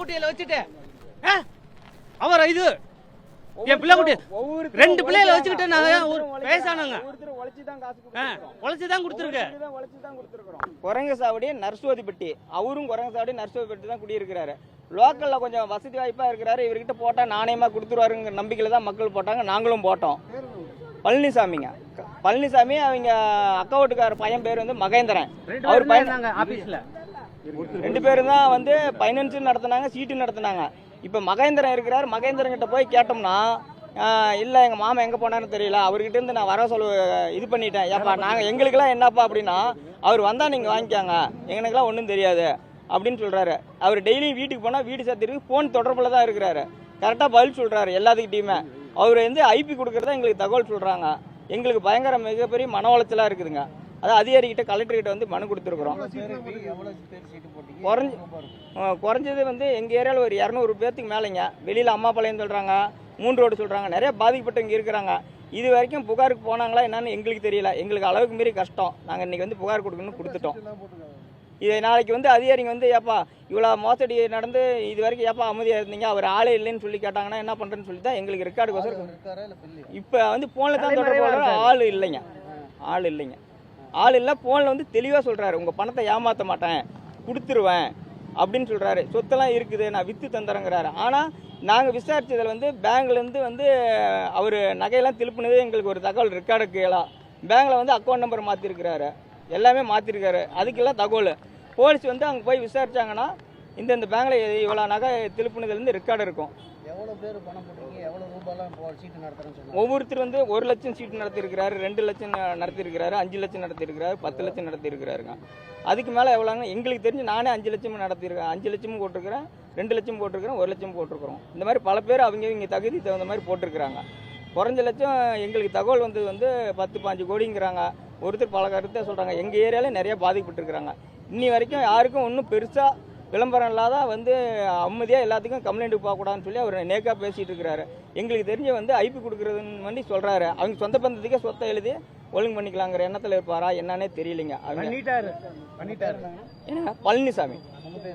குட்டியில வச்சுட்டு அவர் இது என் பிள்ளை குட்டி 2 பிள்ளைகளை வச்சுக்கிட்டு நாங்க பேசானுங்க உழைச்சுதான் கொடுத்துருக்கேன். குரங்கு சாவடி நர்சோதிப்பட்டி, அவரும் குரங்கு சாவடி நர்சோதிப்பட்டி தான் குடியிருக்கிறாரு. லோக்கல்ல கொஞ்சம் வசதி வாய்ப்பா இருக்கிறாரு. இவர்கிட்ட போட்டா நாணயமா கொடுத்துருவாருங்கிற நம்பிக்கையில தான் மக்கள் போட்டாங்க, நாங்களும் போட்டோம். பழனிசாமிங்க, பழனிசாமி அவங்க அக்கா வீட்டுக்கார பையன் பேர் வந்து மகேந்திரன். அவர் பையன் ஆபீஸ்ல 2 பேரும் தான் வந்து பைனான்ஸ் நடத்தினாங்க, சீட்டு நடத்தினாங்க. இப்போ மகேந்திரன் இருக்கிறார். மகேந்திரன் கிட்ட போய் கேட்டோம்னா இல்லை எங்கள் மாமா எங்கே போனான்னு தெரியல, அவர்கிட்ட இருந்து நான் வர இது பண்ணிட்டேன். ஏப்பா நாங்கள் எங்களுக்கெல்லாம் என்னப்பா அப்படின்னா, அவர் வந்தால் நீங்கள் வாங்கிக்காங்க, எங்களுக்கெல்லாம் ஒன்றும் தெரியாது அப்படின்னு சொல்கிறாரு. அவர் டெய்லியும் வீட்டுக்கு போனால் வீடு சேர்த்துருக்கு ஃபோன் தொடர்பில் தான் இருக்கிறாரு. கரெக்டாக பதில் சொல்கிறாரு எல்லாத்துக்கிட்டையுமே. அவர் வந்து ஐபி கொடுக்குறதா எங்களுக்கு தகவல் சொல்கிறாங்க. எங்களுக்கு பயங்கர மிகப்பெரிய மன உளைச்சலாக இருக்குதுங்க. அதான் அதிகாரிகிட்ட கலெக்டர்கிட்ட வந்து மனு கொடுத்துருக்குறோம். குறைஞ்சது வந்து எங்கள் ஏரியாவில் ஒரு 200 பேர்த்துக்கு மேலேங்க. வெளியில் அம்மாபாளையம் சொல்கிறாங்க, 3 ரோடு சொல்கிறாங்க. நிறைய பாதிக்கப்பட்டவங்க இருக்கிறாங்க. இது வரைக்கும் புகாருக்கு போனாங்களா என்னன்னு எங்களுக்கு தெரியல. எங்களுக்கு அளவுக்கு மீறி கஷ்டம். நாங்கள் இன்றைக்கி வந்து புகார் கொடுக்கணும்னு கொடுத்துட்டோம். இதை நாளைக்கு வந்து அதிகாரிங்க வந்து ஏப்பா இவ்வளோ மோசடி நடந்து இது வரைக்கும் ஏப்பா அமைதியாக இருந்தீங்க, அவர் ஆளே இல்லைன்னு சொல்லி கேட்டாங்கன்னா என்ன பண்ணுறேன்னு சொல்லி தான் எங்களுக்கு ரெக்கார்டுக்கோசரம் இப்போ வந்து ஃபோனில் தான் தொடர்பு. ஆள் இல்லைங்க, ஆள் இல்லை. ஃபோனில் வந்து தெளிவாக சொல்கிறாரு, உங்கள் பணத்தை ஏமாற்ற மாட்டேன், கொடுத்துருவேன் அப்படின்னு சொல்கிறாரு. சொத்தெல்லாம் இருக்குது, நான் விற்று தந்துறேங்கிறாரு. ஆனால் நாங்கள் விசாரித்ததில் வந்து பேங்க்லேருந்து வந்து அவர் நகையெல்லாம் திருப்பினதே எங்களுக்கு ஒரு தகவல் ரெக்கார்டுக்கு எல்லாம். பேங்கில் வந்து அக்கௌண்ட் நம்பர் மாற்றிருக்கிறாரு, எல்லாமே மாற்றிருக்காரு. அதுக்கெல்லாம் தகவல் போலீஸ் வந்து அங்கே போய் விசாரிச்சாங்கன்னா இந்த பேங்கில் இவ்வளோ நகை திருப்பினதுலேருந்து ரெக்கார்டு இருக்கும். எவ்வளோ பேர் பணம் போட்டிருக்கீங்க, எவ்வளோ ரூபாயெல்லாம் சீட்டு நடத்துறேன்னு சொன்னாங்க. ஒவ்வொருத்தர் வந்து 1 லட்சம் சீட்டு நடத்திருக்கிறாரு, 2 லட்சம் நடத்திருக்கிறாரு, 5 லட்சம் நடத்திருக்கிறாரு, 10 லட்சம் நடத்திருக்கிறாருங்க. அதுக்கு மேலே எவ்வளோங்க எங்களுக்கு தெரிஞ்சு நானே 5 லட்சமும் நடத்திருக்கேன். 5 லட்சமும் போட்டிருக்கிறேன், 2 லட்சம் போட்டிருக்கிறேன், 1 லட்சம் போட்டிருக்கிறோம். இந்த மாதிரி பல பேர் அவங்க தகுதி தகுந்த மாதிரி போட்டிருக்கிறாங்க. குறைஞ்ச லட்சம் எங்களுக்கு தகவல் வந்து 10-15 கோடிங்கிறாங்க. ஒருத்தர் பல கருத்தை சொல்கிறாங்க. எங்கள் ஏரியாவில் நிறைய பாதிக்கப்பட்டிருக்கிறாங்க. இன்னி வரைக்கும் யாருக்கும் ஒன்றும் பெருசாக விளம்பரம் இல்லாத வந்து அமைதியாக எல்லாத்துக்கும் கம்ப்ளைண்ட்டு போகக்கூடாதுன்னு சொல்லி அவர் நேக்காக பேசிகிட்டு இருக்கிறாரு. எங்களுக்கு தெரிஞ்ச வந்து ஐபி கொடுக்குறதுன்னு வேண்டி சொல்கிறாரு. அவங்க சொந்த பந்தத்துக்கே சொத்தை எழுதி ஒழுங்கு பண்ணிக்கலாங்கிற எண்ணத்தில் இருப்பாரா என்னன்னே தெரியலைங்க. அவங்க பண்ணிட்டாரு ஏன்னா பழனிசாமி.